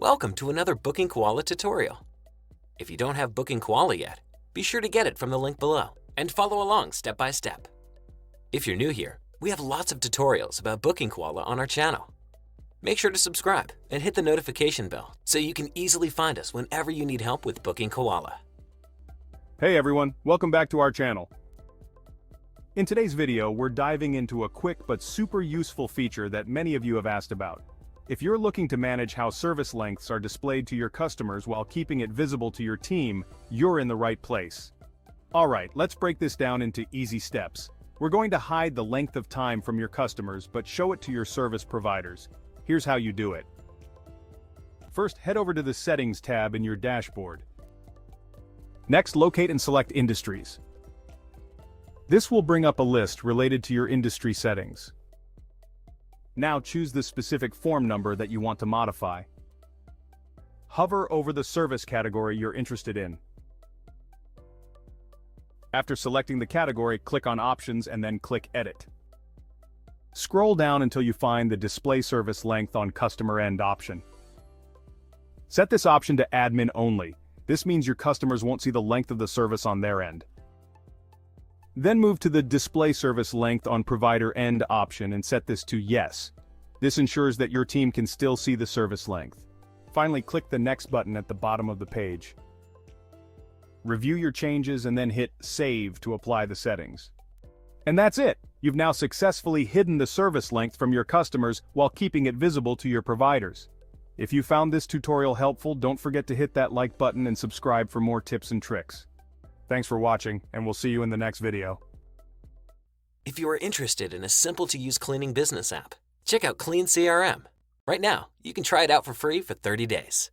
Welcome to another BookingKoala tutorial. If you don't have BookingKoala yet, be sure to get it from the link below and follow along step by step. If you're new here, we have lots of tutorials about BookingKoala on our channel. Make sure to subscribe and hit the notification bell so you can easily find us whenever you need help with BookingKoala. Hey everyone, welcome back to our channel. In today's video, we're diving into a quick but super useful feature that many of you have asked about. If you're looking to manage how service lengths are displayed to your customers while keeping it visible to your team, you're in the right place. Alright, let's break this down into easy steps. We're going to hide the length of time from your customers but show it to your service providers. Here's how you do it. First, head over to the Settings tab in your dashboard. Next, locate and select Industries. This will bring up a list related to your industry settings. Now choose the specific form number that you want to modify. Hover over the service category you're interested in. After selecting the category, click on Options and then click Edit. Scroll down until you find the Display Service Length on Customer End option. Set this option to Admin Only. This means your customers won't see the length of the service on their end. Then move to the Display Service Length on Provider End option and set this to Yes. This ensures that your team can still see the service length. Finally, click the Next button at the bottom of the page. Review your changes and then hit Save to apply the settings. And that's it! You've now successfully hidden the service length from your customers while keeping it visible to your providers. If you found this tutorial helpful, don't forget to hit that like button and subscribe for more tips and tricks. Thanks for watching, and we'll see you in the next video. If you are interested in a simple-to-use cleaning business app, check out Clean CRM. Right now, you can try it out for free for 30 days.